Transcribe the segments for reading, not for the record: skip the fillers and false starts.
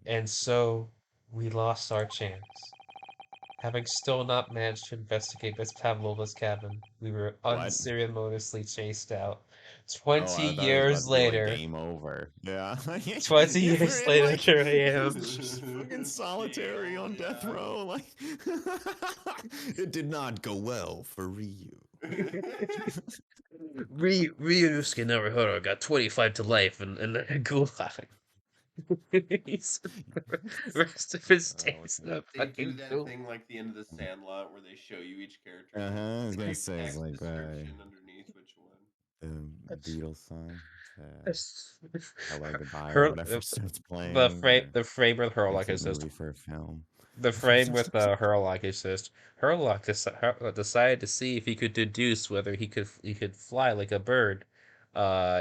And so we lost our chance. Having still not managed to investigate Miss Pavlova's cabin, we were What? unceremoniously chased out. Oh, 20 I thought it was about years to be like later, game over. Yeah. 20 Yeah, we're years in later, like here I am. just fucking solitary Jail, on death yeah. row. Like it did not go well for Ryu. Ryusuke Naruhodo got 25 to life and a gulag. He's rest of his days in a They do fucking that gulag. thing like the end of the Sandlot where they show you each character and I was it's gonna like say it's text like description underneath which one. the Beatles song. Hello, goodbye, or Her whatever starts the playing. frame with her like Exit assist. movie for a film. The frame with Herlock assist. Decided to see if he could deduce whether he could fly like a bird.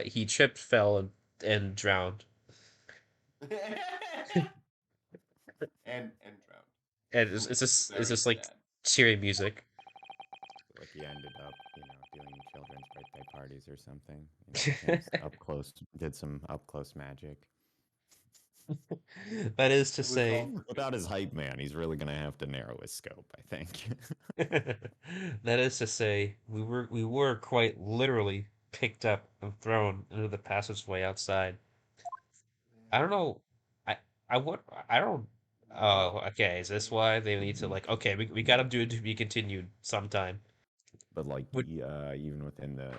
He tripped, fell, and drowned. And drowned. And it's just Very like sad. cheery music. Like he ended up, doing children's birthday parties or something. Just up close, did some up close magic. That is to It was say, all for Without good. his hype man, he's really gonna have to narrow his scope, I think. that is to say, we were quite literally picked up and thrown into the passageway outside. I don't know. I I would I don't. Oh, okay. Is this why they need to like? Okay, we gotta do it to be continued sometime. But like, Would even within the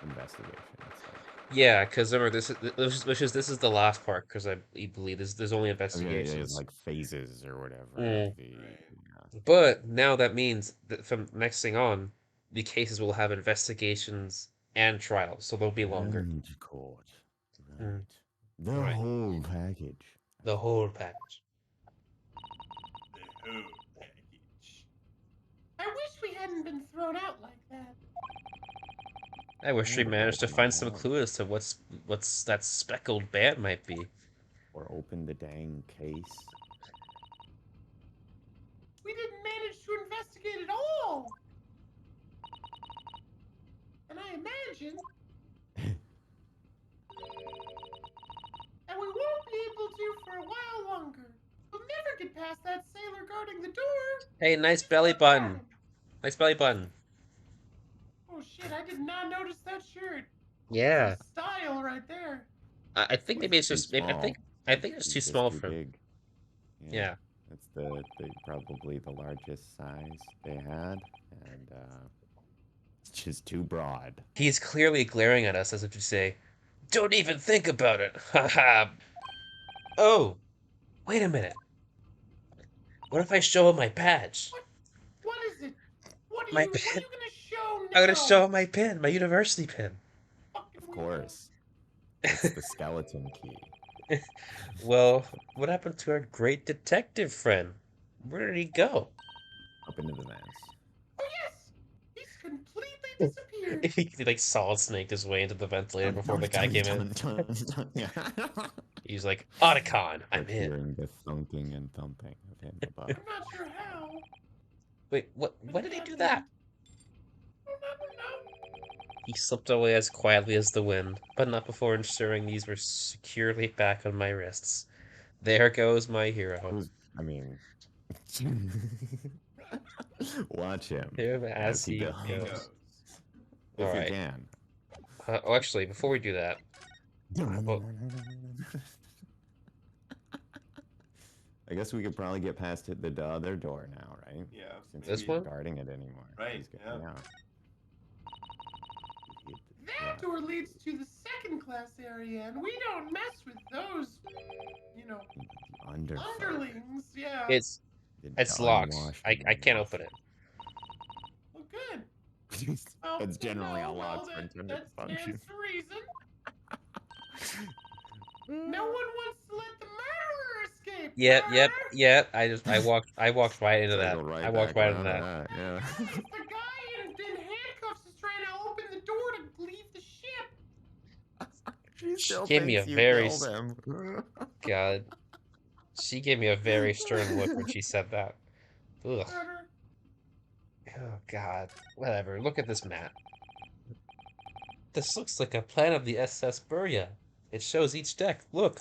investigation, it's like, Yeah, because remember this is the last part because I believe there's only oh yeah, yeah, it's investigations. like phases or whatever of Mm. the. Right. But now that means that from next thing on, the cases will have investigations and trials, so they'll be longer. And court, Mm. right? The Right. whole package. The whole package. The whole package. I wish we hadn't been thrown out like that. I wish we Yeah, but managed to open the find some door. clue as to what's that speckled band might be. Or open the dang case. We didn't manage to investigate at all. And I imagine that we won't be able to for a while longer. We'll never get past that sailor guarding the door. Hey, nice Just belly look at button. him. Nice belly button. Oh shit, I did not notice that shirt. That's some Yeah. style right there. I think maybe it's Too just maybe small. I think it's He's too just small too for him. big. Yeah, Yeah. that's the probably the largest size they had, and it's just too broad. He's clearly glaring at us as if to say, "Don't even think about it." Haha. Oh, wait a minute. What if I show him my badge? What? What is it? What are My you? What are pin. you gonna show I'm gonna now? show him my pin, my university pin. Fucking Of weirdo. course, it's the skeleton key. Well, what happened to our great detective friend? Where did he go? Up into the vents. Oh yes, he's completely disappeared. He like solid snaked his way into the ventilator Dun, before dun, the guy dun, came in. dun, dun, dun. Yeah. He's like, Otacon, I'm Start in. hearing the thunking and thumping of him above. I'm not sure how, Wait, what? but When it did he do happened. that? I don't know. He slipped away as quietly as the wind, but not before ensuring these were securely back on my wrists. There goes my hero. Who's? I mean, watch him Him as as he he goes, He goes. goes. All if he right. can. Oh, actually, before we do that, well, I guess we could probably get past the other door now, right? Yeah. Since this he's Maybe. one? not guarding it anymore. Right, He's yeah. getting out. That door leads to the second class area, and we don't mess with those, you know, The underfolk. underlings. Yeah. It's The locked. unwashed I can't underneath. open it. Well, good. Well, That's generally how well, locks are intended to that function. stands to reason. No one wants to let the murderer escape. Yep. I walked right into that. Circle I right walked back right into around to that. that, yeah. Guys, the guy in handcuffs is trying to open the door to leave the ship. She She still gave me a thinks you very killed him. God. She gave me a very stern look when she said that. Ugh. Murder. Oh God. Whatever. Look at this map. This looks like a plan of the SS Burya. It shows each deck. Look.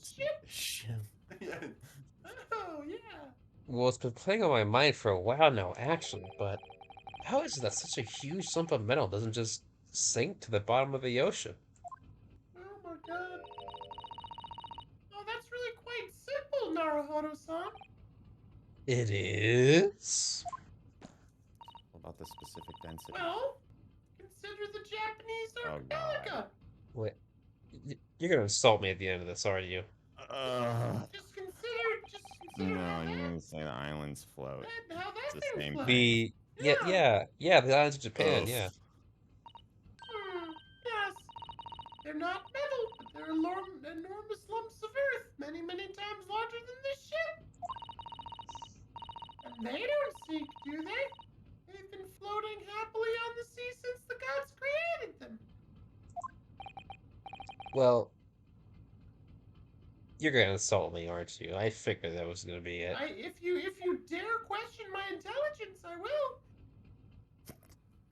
this ship? Ship. Oh, yeah. Well, it's been playing on my mind for a while now, actually, but how is it that such a huge lump of metal doesn't just sink to the bottom of the ocean? Oh my god. Oh, that's really quite simple, Naruhodo-san. It is? What about the specific density? Well, consider the Japanese Oh, God. archipelago. Wait, you're gonna insult me at the end of this, aren't you? Just consider No, how you that, didn't say the islands float. how that The thing same floats. thing. Yeah, the islands of Japan, Ugh. yeah. Yes. They're not metal, but they're enormous lumps of earth, many, many times larger than this ship. And they don't sink, do they? They've been floating happily on the sea since the gods created them. Well, you're gonna insult me, aren't you? I figured that was gonna be it. If you dare question my intelligence, I will.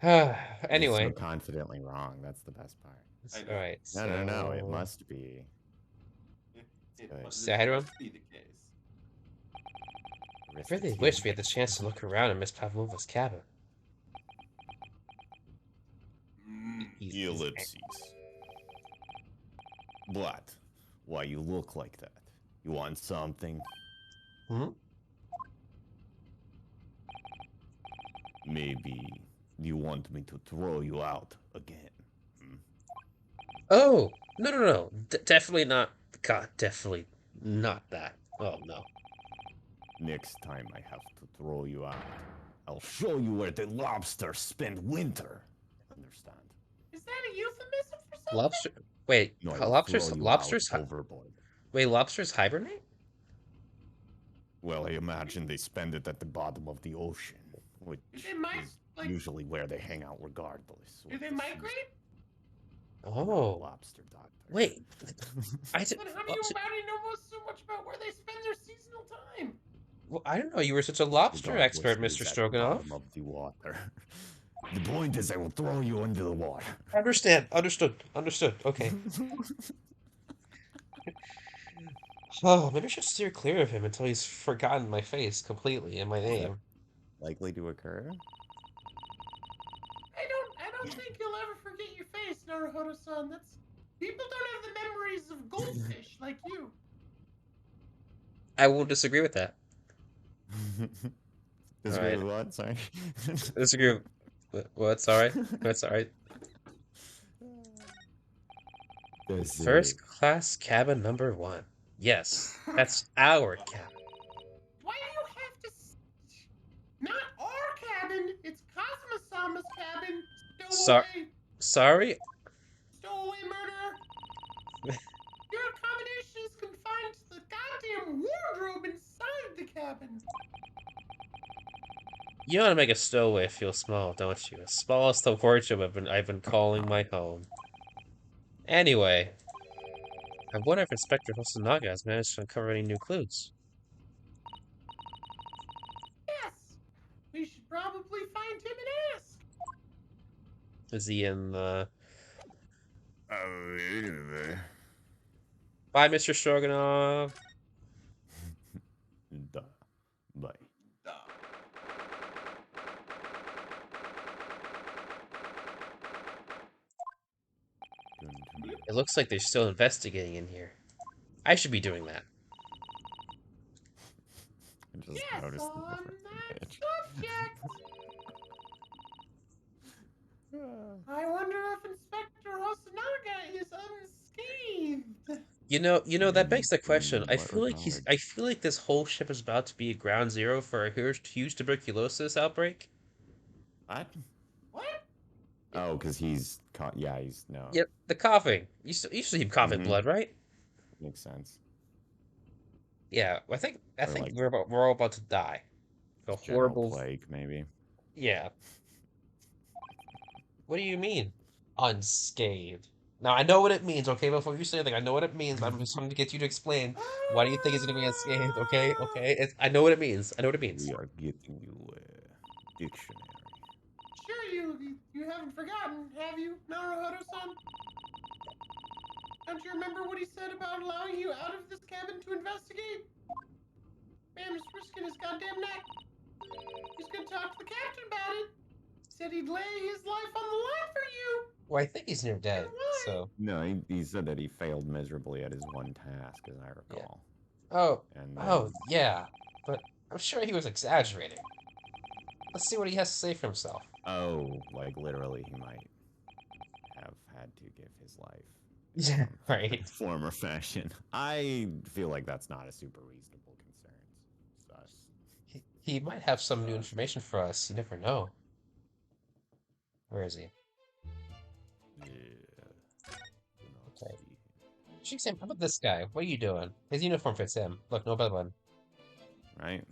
You're so Anyway, confidently wrong. That's the best part. I know. alright, No. It so... must be. Say hi to him. Be the case. I really wish we had the chance to look around in Miss Pavlova's cabin. He's- Ellipses. What? Why you look like that? You want something? Hmm? Maybe you want me to throw you out again? Oh! No. Definitely not. God, definitely not that. Oh, no. Next time I have to throw you out, I'll show you where the lobsters spend winter. Understand? Is that a euphemism for something? Lobster... Wait, No, I will lobsters... throw you Lobsters... out overboard. Wait, lobsters hibernate? Well, I imagine they spend it at the bottom of the ocean, which They might, is like- usually where they hang out regardless. Do they migrate? Oh. Lobster doctor. Wait. I did... Then how do you know so much about where they spend their seasonal time? Well, I didn't know you were such a lobster Regardless, expert, it is Mr. at the Stroganoff. bottom of the water. The point is, I will throw you into the water. Understood. Okay. Oh, maybe I should steer clear of him until he's forgotten my face completely and my name. Likely to occur? I don't think you'll ever forget your face, Naruhodo-san. People don't have the memories of goldfish like you. I won't disagree with that. Disagree Alright. with what? Sorry. Disagree with what? Sorry? That's alright. First class cabin number 1. Yes, that's our cabin. Why do you have to... Not our cabin, it's Kazuma-sama's cabin. Sorry? Stowaway murderer. Your accommodation is confined to the goddamn wardrobe inside the cabin. You want to make a stowaway feel small, don't you? Small as the wardrobe I've been calling my home. Anyway, I wonder if Inspector Hosonaga has managed to uncover any new clues. Yes. We should probably find him and ask. Is he in the... Oh, Bye, Mr. Stroganoff. Duh. Bye. It looks like they're still investigating in here. I should be doing that. I just Yes, noticed the on difference in that pitch. subject. I wonder if Inspector Hosonaga is unscathed. You know that begs the question. I What feel like regard? I feel like this whole ship is about to be ground zero for a huge tuberculosis outbreak. What? What? Oh, because he's caught. Yeah, he's no. Yep, the coughing. You still keep coughing Mhm. blood, right? Makes sense. Yeah, I think like- we're all about to die. A Just general horrible. plague, maybe. Yeah. What do you mean, unscathed? Now I know what it means. Okay, before you say anything, I know what it means. I'm just trying to get you to explain. Why do you think he's gonna be unscathed? Okay. I know what it means. I know what it means. We are getting you a dictionary. Sure, you haven't forgotten, have you, Naruhodo-san? Don't you remember what he said about allowing you out of this cabin to investigate? Man was risking his goddamn neck. He's gonna talk to the captain about it. Said he'd lay his life on the line for you. Well, I think he's near dead, And why? so... No, he said that he failed miserably at his one task, as I recall. Oh, And oh, yeah. But I'm sure he was exaggerating. Let's see what he has to say for himself. oh, like literally, he might have had to give his life. Yeah, right. Form or fashion. I feel like that's not a super reasonable concern. Sus. He might have some new information for us. You never know. Where is he? Yeah. Okay. How about this guy? What are you doing? His uniform fits him. Look, no belly button. Right?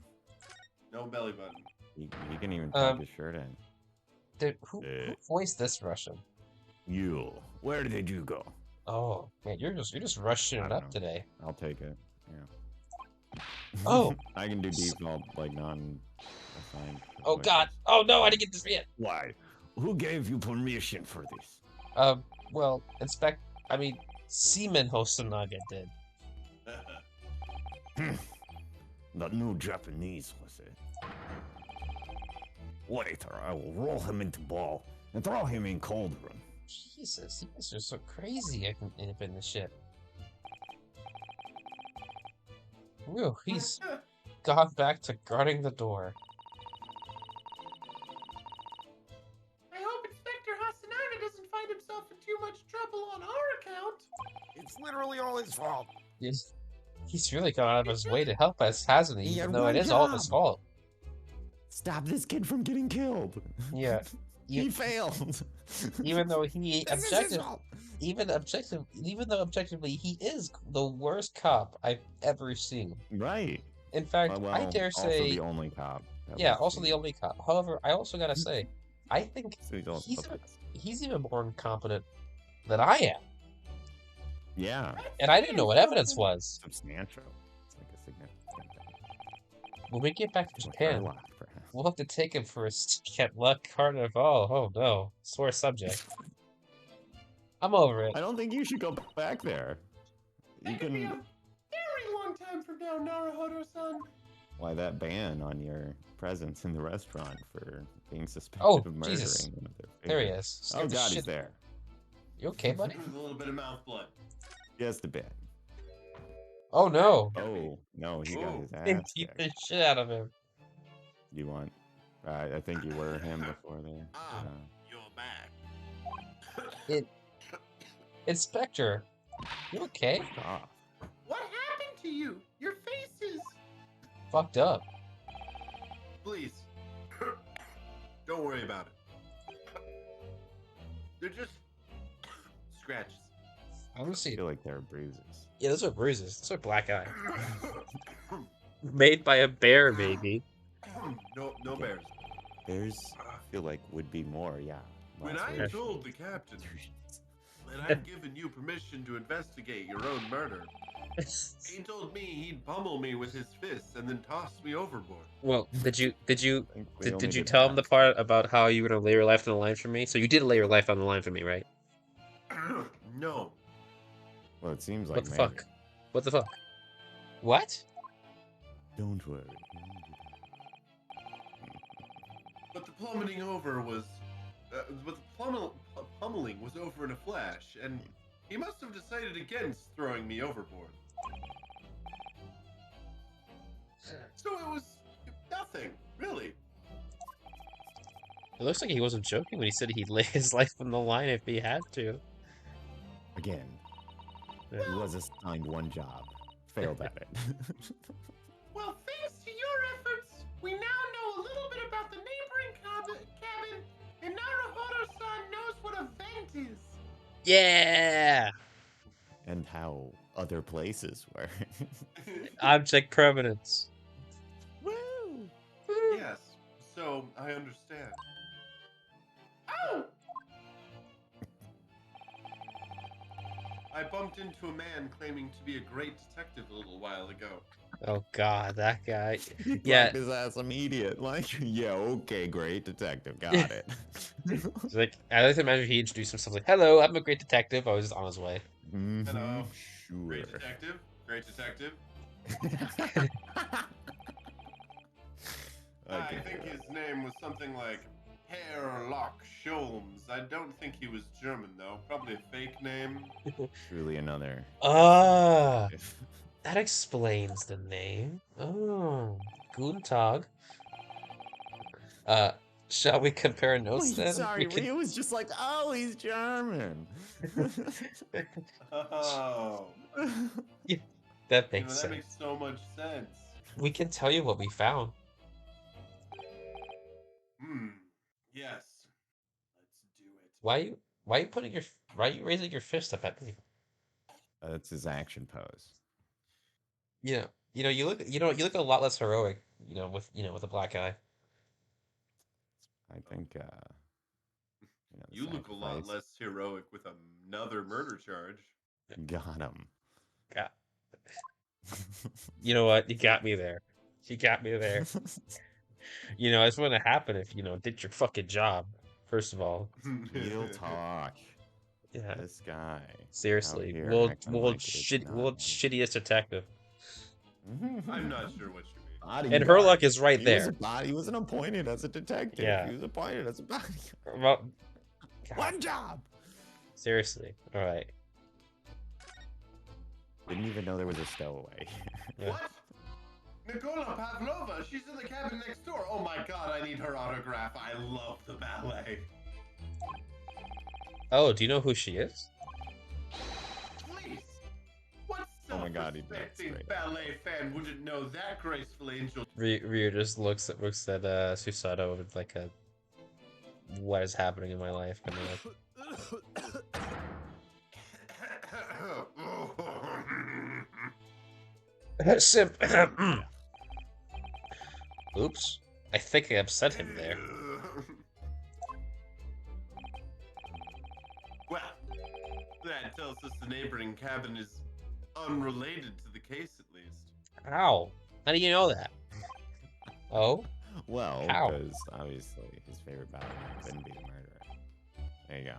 No belly button. He can even tuck his shirt in. Dude, who voiced this Russian? You. Where did you go? Oh man, you're just rushing I it don't up know. today. I'll take it. Yeah. Oh. I can do default, like non-assigned. Oh God! Oh no, I didn't get this yet. Why? Who gave you permission for this? Well, Seaman Stroganoff did. That new Japanese was it? Wait, or I will roll him into ball and throw him in cauldron. Jesus, you guys are so crazy up in this shit. Whew, he's gone back to guarding the door. I hope Inspector Hasanaga doesn't find himself in too much trouble on our account. It's literally all his fault. He's really gone out of his way to help us, hasn't he? He Even had though it one is all his job. fault. Stop this kid from getting killed. Yeah. He failed. Even though he This is his fault. even though objectively he is the worst cop I've ever seen. Right. In fact, Well, I dare also say, the only cop. that yeah, we've also the seen. only cop. However, I also gotta say, I think So he's also the best. he's even more incompetent than I am, Yeah, and I didn't know what evidence was. substantial. It's like a significant thing. When we get back to Like Japan, Sherlock, perhaps. we'll have to take him for a stick at luck carnival. Oh no, sore subject. I'm over it. I don't think you should go back there. You That could be a can. very long time from now, Naruhodo-san. Why that ban on your presence in the restaurant for being suspected Oh, of murdering Jesus. one of their There he favorites? is. Oh Scared the God, he's shit- there. You okay, buddy? With a little bit of mouth blood. Just a bit. Oh no. Oh no, he got Ooh. his They ass beat kicked. the shit out of him. You want? I think you were him before there. You're back. Inspector, you okay? Off. What happened to you? Your face is... Fucked up. Please. Don't worry about it. They're just... scratches. I Honestly, feel like there are bruises. yeah, those are bruises. Those are black eye. Made by a bear, maybe. No bears. Bears, I feel like would be more. Yeah. When last I week. told the captain that I'd given you permission to investigate your own murder, he told me he'd pummel me with his fists and then toss me overboard. Well, did you I think we only did you did tell him the half. part about how you were gonna lay your life on the line for me? So you did lay your life on the line for me, right? No. Well, it seems like What the maybe. fuck? What the fuck? What? Don't worry. But the plummeting over was... but the pummeling was over in a flash, and he must have decided against throwing me overboard. So it was nothing, really. It looks like he wasn't joking when he said he'd lay his life on the line if he had to. Again, Yeah. he was assigned one job, failed at it. Well, thanks to your efforts, we now know a little bit about the neighboring cabin, and Naruhodo-san knows what a vent is. Yeah! And how other places were. Object permanence. Woo! Yes, so I understand. Oh! I bumped into a man claiming to be a great detective a little while ago. Oh god, that guy. He Yeah. clapped his ass immediate. Like, yeah, okay, great detective, got it. It's like, I like to imagine he introduced himself like, hello, I'm a great detective. I was just on his way. Hello. Sure. Great detective. Great detective. I think his name was something like Hairlock Sholmes. I don't think he was German, though. Probably a fake name. Truly another. Ah, that explains the name. Oh, Guten Tag. Uh, shall we compare notes Wait, then? sorry, Rio was just like, oh, he's German. Oh. Yeah, that You makes know, that sense. makes so much sense. We can tell you what we found. Yes. Let's do it. Why you putting your why are you raising your fist up at me? That's his action pose. You look a lot less heroic, with a black eye. I think, the You look a lot sacrifice less heroic with another murder charge. got him. God. You know what? You got me there. You got me there. It's gonna happen if did your fucking job. First of all, Real talk. yeah. This guy out Seriously, here world acting world like it's shit, not world him. shittiest detective, I'm not sure what you mean. and Bodyguard. Herlock is right He was there. he wasn't appointed as a detective. Yeah. He was appointed as a bodyguard. Well, God, One job. seriously. All right. Didn't even know there was a stowaway. Yeah. What? Nikola Pavlova, she's in the cabin next door. Oh my god, I need her autograph. I love the ballet. Oh, do you know who she is? Please. What Oh my God, he did self-respecting straight up. ballet fan wouldn't know that graceful angel? Ryu just looks at Susato with like a what is happening in my life kind of like. Simp. Oops. I think I upset him there. Well, that tells us the neighboring cabin is unrelated to the case, at least. How? How do you know that? Oh? Well, How? because obviously his favorite ballerina couldn't be the murderer. There you go.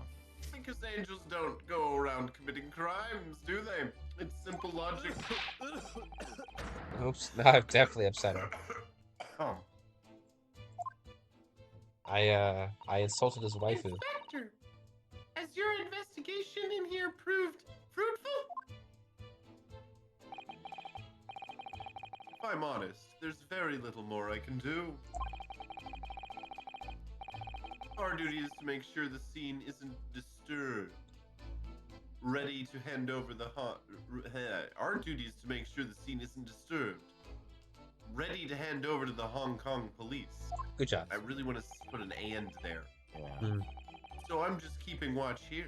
Because angels don't go around committing crimes, do they? It's simple logic. Oops. Now I've definitely upset him. Oh. I insulted his waifu. Inspector, has your investigation in here proved fruitful? If I'm honest, there's very little more I can do. Our duty is to make sure the scene isn't disturbed. Ready to hand over the Our duty is to make sure the scene isn't disturbed. Ready to hand over to the Hong Kong police. Good job. I really want to put an "and" there. Yeah. So I'm just keeping watch here,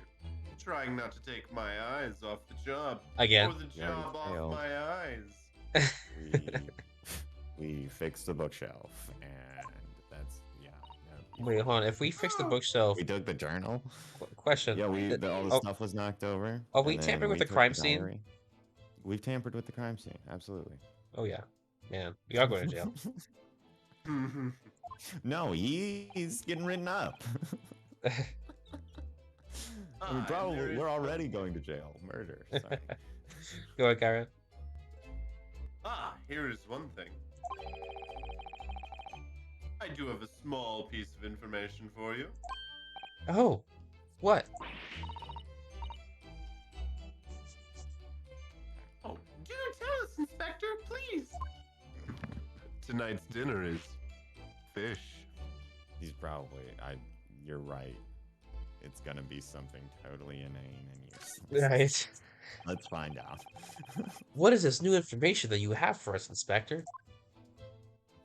trying not to take my eyes off the job. Again. Or the Yeah, job you off failed. my eyes. We fixed the bookshelf, and that's Wait, hold on. If we fix the bookshelf, We took the journal. question. Yeah, all the oh, stuff was knocked over. Are we and then tampering with we the took crime scene? diary. We've tampered with the crime scene, absolutely. Oh yeah, man, we are going to jail. No, he's getting written up. We're already going to jail. Murder. Sorry. Go ahead, Karen. Here is one thing. I do have a small piece of information for you. Oh, what? Oh, do tell us, Inspector, please. Tonight's dinner is fish. He's probably. You're right. It's gonna be something totally inane and useless. Right. Let's find out. What is this new information that you have for us, Inspector?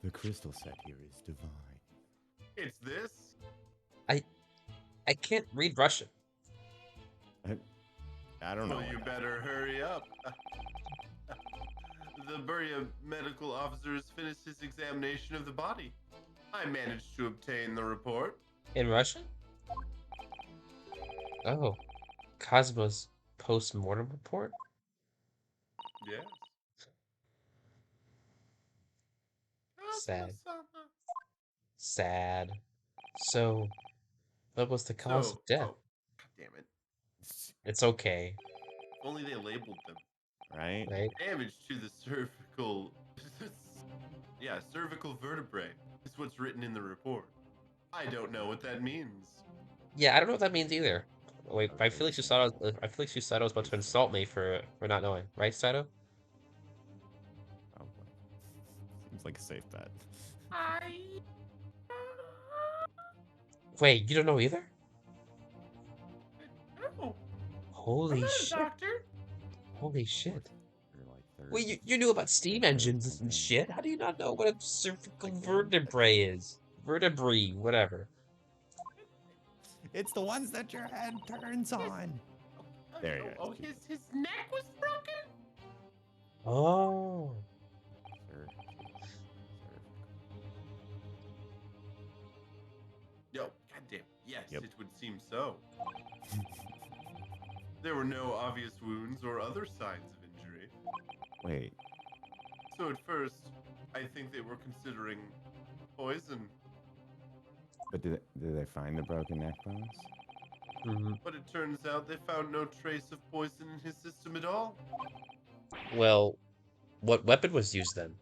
The crystal set here is divine. It's this. I can't read Russian. I don't know. Well, you better hurry up. The Buria medical officer has finished his examination of the body. I managed to obtain the report. In Russian? Oh, Cosmo's post-mortem report? Yes. Sad. Sad. So, what was the cause of death? Oh, God damn it. It's okay. only they labeled them. Right? Right? Damage to the cervical. Yeah, cervical vertebrae is what's written in the report. I don't know what that means. Yeah, I don't know what that means either. Wait, I Okay, feel like so I feel like Susato was about to insult me for not knowing, right, Sato? probably. Seems like a safe bet. I. Wait, you don't know either? No, I'm Holy not a shit! doctor. Holy shit! You're like third. Wait, you knew about steam third engines and something. shit. How do you not know what a cervical Like, vertebrae is? Vertebrae, whatever. It's the ones that your head turns on. There you Oh, go. his neck was broken. Oh. Sir. Yo, goddamn. Yes, Yep. it would seem so. There were no obvious wounds or other signs of injury. Wait. So at first, I think they were considering poison. But did they find the broken neck bones? Mhm. But it turns out they found no trace of poison in his system at all. Well, what weapon was used then?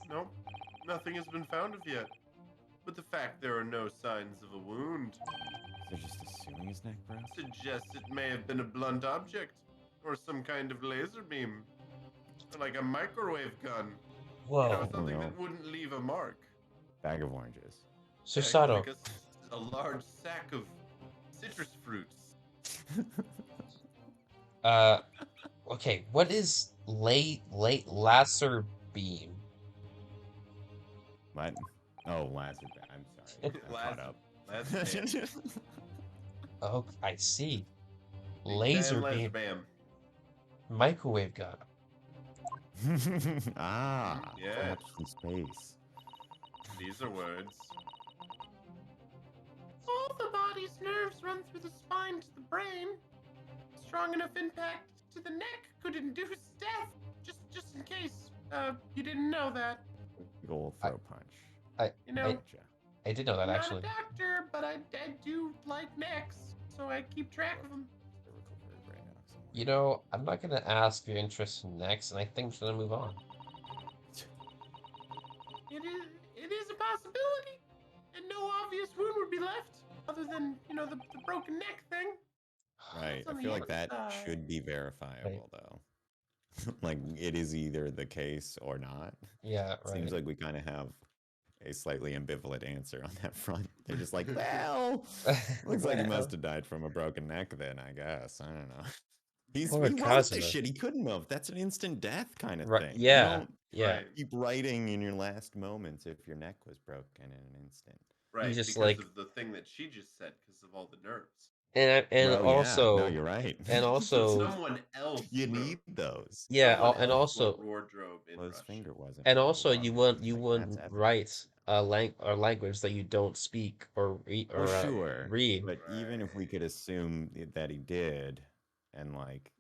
No, nothing has been found of yet. But the fact there are no signs of a wound They're just assuming his neck broke? suggests it may have been a blunt object, or some kind of laser beam, or like a microwave gun. Whoa. Something no. that wouldn't leave a mark. Bag of oranges. Susato. Like a large sack of citrus fruits. Okay, what is late laser beam? What? Oh, Lazard. I'm sorry. I'm caught up. Laser Oh, I see. Big Laser Bam, laser beam. bam. Microwave gun. Ah, Yeah. collapsed in space. These are words. All the body's nerves run through the spine to the brain. Strong enough impact to the neck could induce death. Just in case you didn't know that. Big ol' throw punch. I You know, Gotcha. I did know that I'm not actually. a doctor, but I do like necks, so I keep track of them. Cervical vertebrae now somewhere. You know, I'm not gonna ask your interest next, and I think we're gonna move on. It is a possibility, and no obvious wound would be left, other than the broken neck thing. Right. on I the feel like that inside. should be verifiable, though. Like, it is either the case or not. Yeah, right. Seems like we kind of have a slightly ambivalent answer on that front. They're just like, well, looks like he must have died from a broken neck then, I guess. I don't know. He Poor wrote the Kazuma. shit. He couldn't have. That's an instant death kind of Right, thing. yeah, You don't yeah. Right. keep writing in your last moments if your neck was broken in an instant. Right, just, because like- of the thing that she just said, because of all the nerves. And Well, yeah. also, No, you're right. and also, Someone else. you wrote- need those. yeah, someone and else also, wrote wardrobe in Well, his Russian. finger wasn't. and where it also, belonged. you It's like, wouldn't that's write a language that you don't speak or read or Well, sure. read. But even if we could assume that he did, and like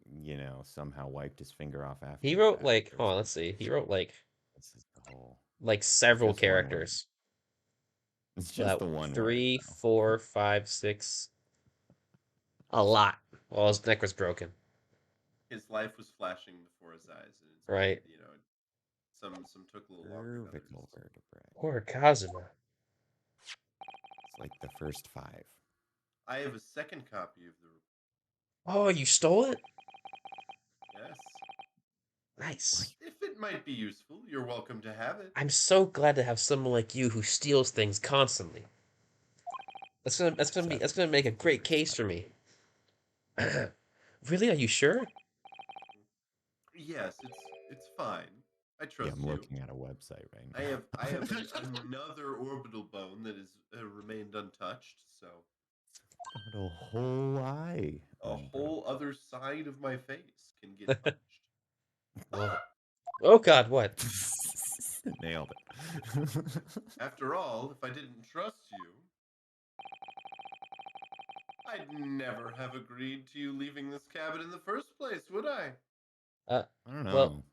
somehow wiped his finger off after He the wrote fact, like, there's hold on, let's see. He wrote like this is the whole. several Just one word. characters. It's just the one word. 3, though. 4, 5, 6. A lot. Well, his neck was broken. His life was flashing before his eyes, and it's Right. some took a little longer than others. Cervical vertebrae. Poor Kazuma. It's like the first 5. I have a second copy of the Oh, you stole it? yes. Nice. If it might be useful, you're welcome to have it. I'm so glad to have someone like you who steals things constantly. That's gonna make a great case for me. Really? Are you sure? Yes, it's fine. I Yeah, trust I'm you. looking at a website right now. I have another orbital bone that is remained untouched, so Got a whole eye. a whole other side of my face can get touched. Whoa. Oh God, what? Nailed it. After all, if I didn't trust you, I'd never have agreed to you leaving this cabin in the first place, would I? I don't know. Well,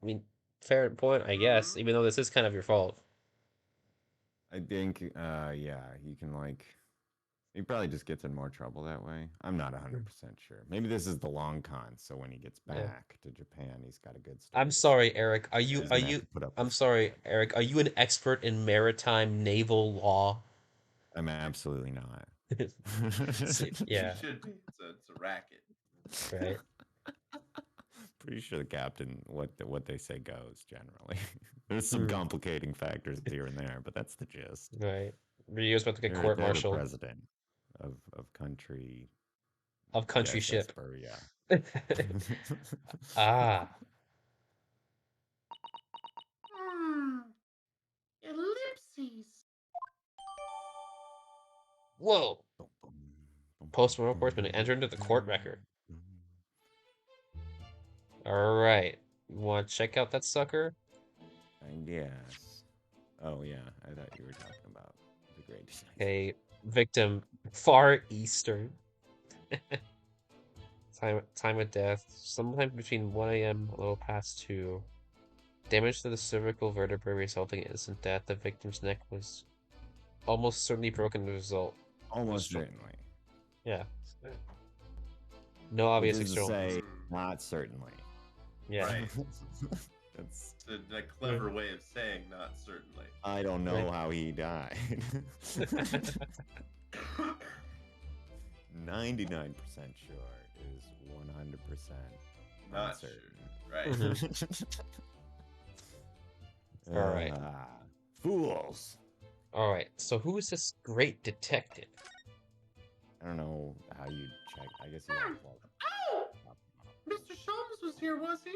I mean, fair point, I guess. Mhm. Even though this is kind of your fault. I think, yeah, you can like He probably just gets in more trouble that way. I'm not 100% sure. Maybe this is the long con, so when he gets Yeah. back to Japan, he's got a good story. I'm sorry, Eric. Are He's you gonna have to put up I'm with- sorry, Eric. Are you an expert in maritime naval law? I'm absolutely not. Yeah, You should be. It's a racket. right. Pretty sure the captain, what they say goes generally. There's some Hmm. complicating factors here and there, but that's the gist. Right. Ryo's about to get They're the court-martialed president of country. of country yes, ship. yeah. Ah, Ellipses. whoa. Postman report's been entered into the court record. All right. You want to check out that sucker? I guess. Oh yeah, I thought you were talking about the Great Detective. Okay, victim Far Eastern. Time of death, sometime between 1 a.m. a little past 2. Damage to the cervical vertebrae resulting in instant death. The victim's neck was almost certainly broken as a result. Almost Stro- certainly. Yeah. No obvious Which is to external. say, not certainly. Yeah. Right. That's. It's a clever way of saying not certainly. I don't know Right. how he died. 99% sure is 100% Not sure. uncertain. Right. All right. Fools. All right. So who is this great detective? I don't know how you check. I guess you have to plug Oh! up. Mr. Sholmes was here, was he? I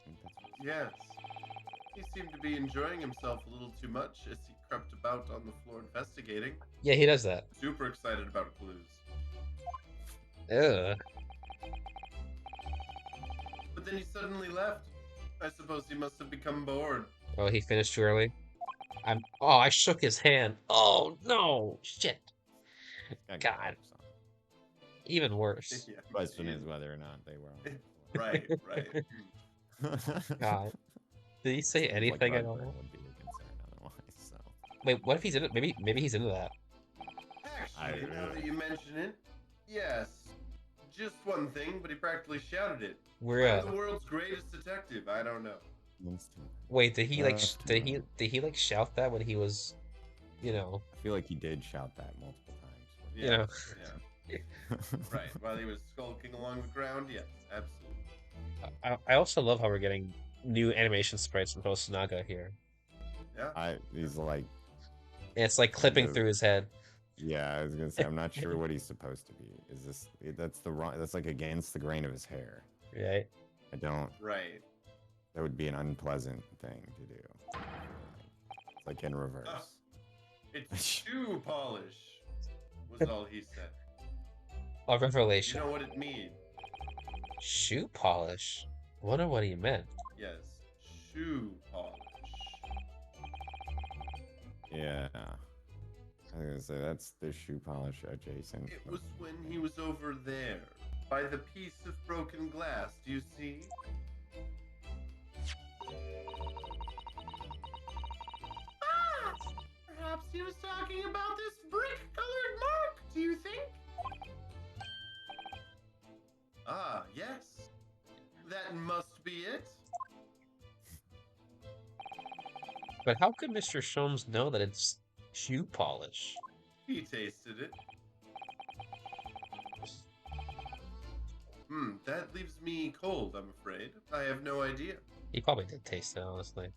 think that's what- Yes. He seemed to be enjoying himself a little too much as he crept about on the floor investigating. Yeah, he does that. Super excited about clues. Ugh. But then he suddenly left. I suppose he must have become bored. Oh, he finished too early. I shook his hand. Oh no! Shit. Gotta get God. gloves on. Even worse. Yeah, Question geez. is whether or not they were on the Right, right. floor. God. Did he say Seems like anything at heartburn all? would be a concern otherwise. So Wait, what if he's in it? Maybe he's into that. Actually, now that you mention it, yes. Just one thing, but he practically shouted it. We're I'm the world's greatest detective. I don't know. instant. wait, did he like Left did he hand. did he like shout that when he was, you know, I feel like he did shout that multiple times. You know. Yeah. Right. While he was skulking along the ground, yes, absolutely. I also love how we're getting new animation sprites from Hosonaga here. Yeah. He's like, And it's like clipping of- through his head. yeah, I was gonna say, I'm not sure what he's supposed to be. Is this, that's like against the grain of his hair. Right? I don't, Right. that would be an unpleasant thing to do. I feel like. It's like in reverse. It's shoe polish, was all he said. A You revelation. know what it means? Shoe polish. Wonder what he meant. Yes, shoe polish. Yeah. I was gonna say, that's the shoe polish adjacent. It was when he was over there, by the piece of broken glass. Do you see? Ah! Perhaps he was talking about this brick-colored mark. Do you think? Ah, yes. That must be it. But how could Mr. Sholmes know that it's shoe polish? He tasted it. That leaves me cold, I'm afraid. I have no idea. He probably did taste it, honestly.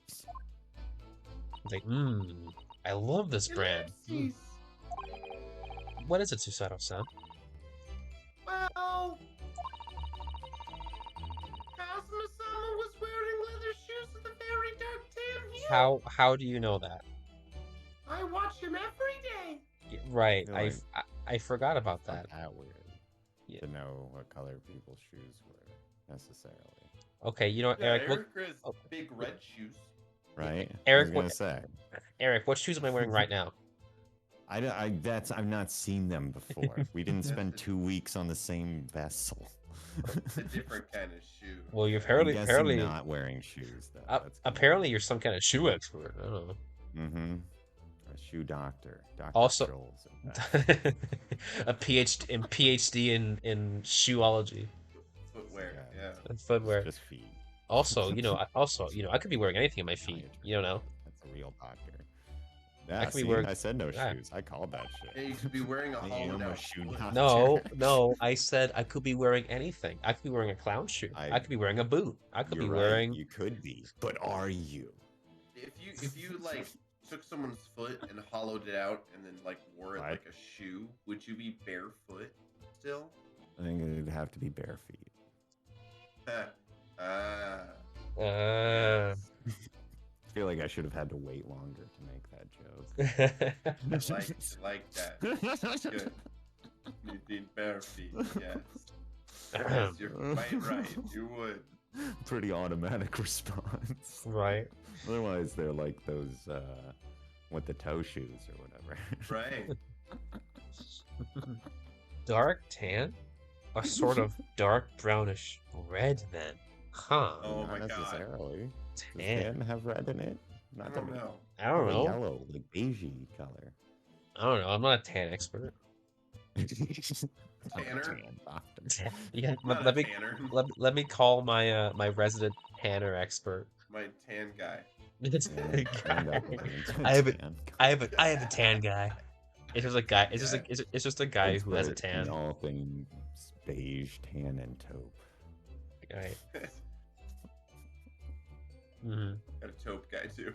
He's like, I love this brand. Ellipses. What is it, Susato-san? Well, Kazuma-sama was wearing leather shoes with a very dark tan heel. How do you know that? I watch him every day. Right, feel I I forgot about It's not that. that weird Yeah. to know what color people's shoes were necessarily. Okay, you know what, Yeah, Eric? Eric has oh. big red shoes. Right? Eric, I was what- gonna say. Eric, what shoes am I wearing right now? I've not seen them before. We didn't That's spend a- 2 weeks on the same vessel. It's a different kind of shoe. Well, you're I'm guessing apparently not wearing shoes though. That's apparently you're some kind of shoe expert. I don't know. Mm-hmm. Or shoe doctor, Doctor Also, Scholl's in fact. a PhD in shoeology Footwear. Yeah, Yeah. and footwear. just feet. Also, I could be wearing anything on my feet. You don't know. That's a real doctor. I Yeah, could be see, wearing. I said no Yeah. shoes. I called that Yeah, shit. you could be wearing a I hollowed am a out shoe foot. doctor. No, I said I could be wearing anything. I could be wearing a clown shoe. I could be wearing a boot. I could You're be right. wearing. You could be, but are you? If you like took someone's foot and hollowed it out and then like wore it Right. like a shoe, would you be barefoot still? I think it'd have to be bare feet. Ah. Uh, I feel like I should have had to wait longer to make that joke. I like that. Good. You need bare feet. Yes. Yes, you're quite right. You would. Pretty automatic response. right. Otherwise, they're like those with the toe shoes or whatever. Right. Dark tan? A sort of dark brownish red then. Huh. Oh Not my God. necessarily. Does Tan. tan have red in it? I Not don't that know. I don't Probably know. Yellow, like beigey color. I don't know. I'm not a tan expert. Tanner? Tan doctor. Yeah, Not let a me tanner. let me call my my resident tanner expert. My tan guy. It's Yeah, tan doctor. I have a Tan. I have a tan guy. It's just a guy. It's just Yeah. it's just a guy who has a Expert in tan. all things beige, tan, and taupe. Right. hmm Got a taupe guy too.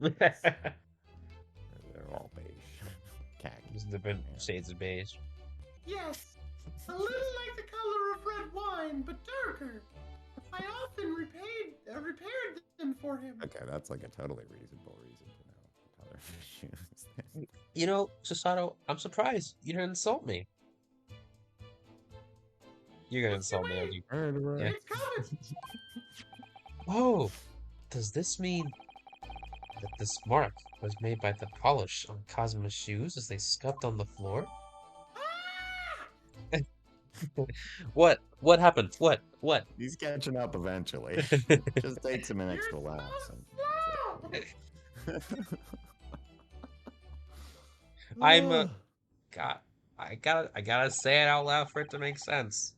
They're all beige. Khaki. Just different shades of beige. Yes, a little like the color of red wine, but darker. I often repaired them for him. Okay, that's like a totally reasonable reason to know color of shoes. You know, Susato, I'm surprised you didn't insult me. You're gonna insult me, aren't you? Yeah. It's coming. Oh, does this mean that this mark was made by the polish on Cosmo's shoes as they scuffed on the floor? What? What happened? What? What? He's catching up eventually. Just takes him an extra You're lap. so slow. I'm God. I gotta say it out loud for it to make sense.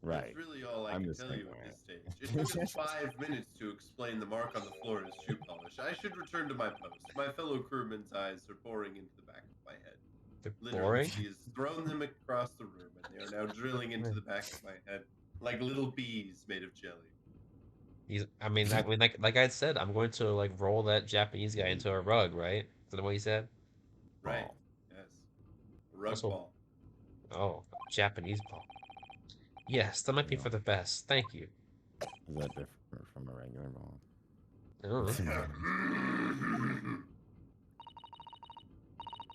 Right. That's really all I I'm can the tell same you way. at this stage. It took us 5 minutes to explain the mark on the floor as shoe polish. I should return to my post. My fellow crewmen's eyes are boring into the back of my head. They're Literally, boring. he has thrown them across the room, and they are now drilling into the back of my head like little bees made of jelly. Like I said, I'm going to like roll that Japanese guy into a rug, right? Is that what he said? Right. Ball. Yes. A rug Also- ball. Oh, Japanese ball. Yes, that might be Yeah. for the best. Thank you. Is that different from a regular ball? I don't know.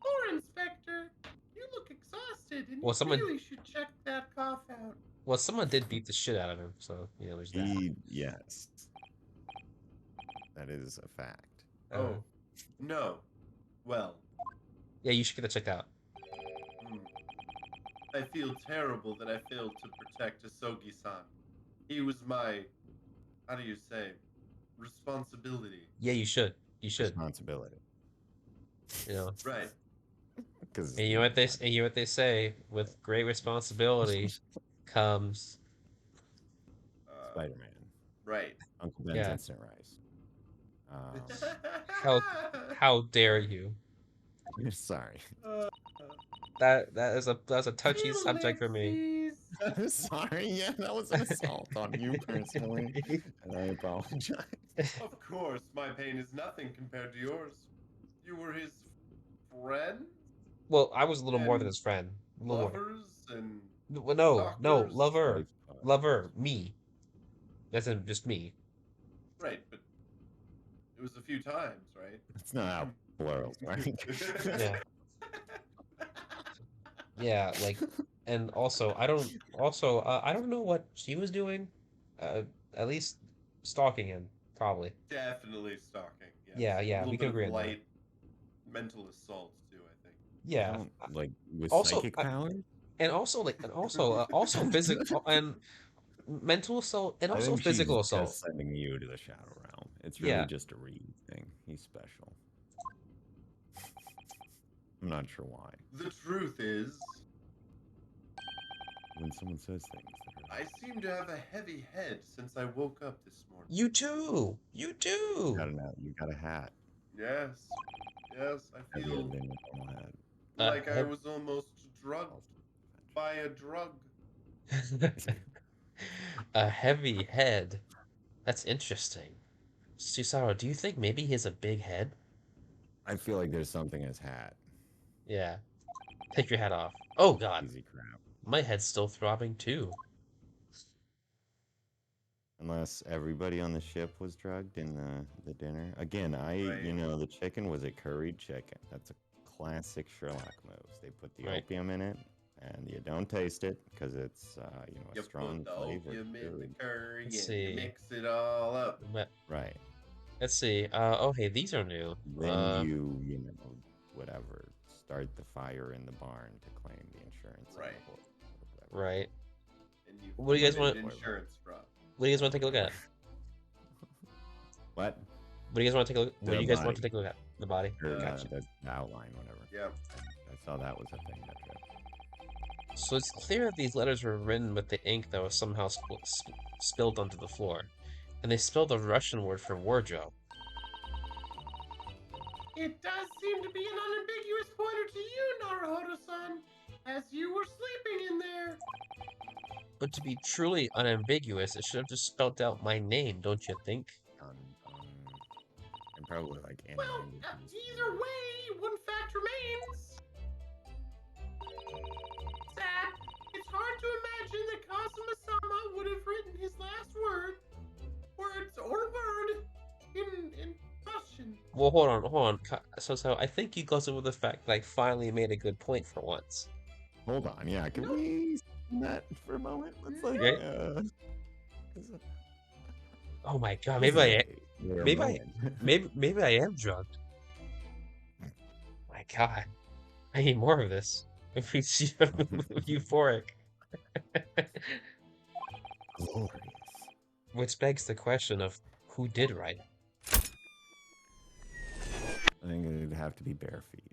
Poor Inspector. You look exhausted, and Well, someone- really should check that cough out. Well, someone did beat the shit out of him, so there's that. Yes. That is a fact. Oh. No. Well, Yeah, you should get that checked out. hmm. I feel terrible that I failed to protect Asogi-san. He was my, how do you say, responsibility. Yeah, you should. You should. Responsibility. You know. Right. Because And you know what they say, with great responsibility comes Spider-Man, Right. Uncle Ben's Yeah. Instant Rice. how dare you? Sorry. That's a touchy subject for me. I'm sorry. Yeah, that was an assault on you personally, and I apologize. Of course, my pain is nothing compared to yours. You were his friend, Well, I was a little more than And his friend. A little more. lovers, and No, stalkers. lover, me. That's just me. right, but it was a few times, right? It's not how plural work. Yeah. Yeah, like, and also I don't know what she was doing. At least stalking him, probably. Definitely stalking. Yes. Yeah, A yeah, little we bit can of agree on that. light mental assault too, I think. Yeah, Like with Also, psychic powers. and also physical and mental assault, and I also think physical she's assault. just sending you to the shadow realm. It's really Yeah. just a read thing. He's special. I'm not sure why. The truth is, When someone says things, I seem to have a heavy head since I woke up this morning. You too. You you too. got a hat. Yes, yes, I Heavier feel than your normal hat. like I hev- was almost drugged by a drug. A heavy head. That's interesting. Susato, do you think maybe he has a big head? I feel like there's something in his hat. Yeah. Take your hat off. Oh God, Easy crap. my head's still throbbing too. Unless everybody on the ship was drugged in the dinner. Again, Right. the chicken was a curried chicken. That's a classic Sherlock moves. They put the Right. opium in it, and you don't taste it because it's a You strong put the flavor opium in the food. curry and Let's you see. mix it all up. Right. Let's see. Oh, hey, these are new. Then whatever, start the fire in the barn to claim the insurance. Right. And whatever. Right. And you What do you guys find want- insurance fraud. What do you guys want to take a look at? What? What do you guys want to take a look? What do The you guys want body. to take a look at? The body. Or, Gotcha. the outline, whatever. Yeah. I saw that was a thing. That trip. So it's clear that these letters were written with the ink that was somehow spilled onto the floor, and they spelled a Russian word for wardrobe. It does seem to be an unambiguous pointer to you, Naruhodo-san, as you were sleeping in there. But to be truly unambiguous, it should have just spelled out my name, don't you think? And probably like any Well, language. either way, one fact remains. Sad. It's hard to imagine that Kazuma-sama would have written his last words or word in Russian. Well, hold on. So I think you glossed over the fact that I finally made a good point for once. Hold on, yeah. Can Nope. we spin that for a moment? Let's like. Okay. Oh my God, maybe I am drugged. My God, I need more of this. If we see euphoric. Glorious. Which begs the question of who did write it. I think it'd have to be bare feet.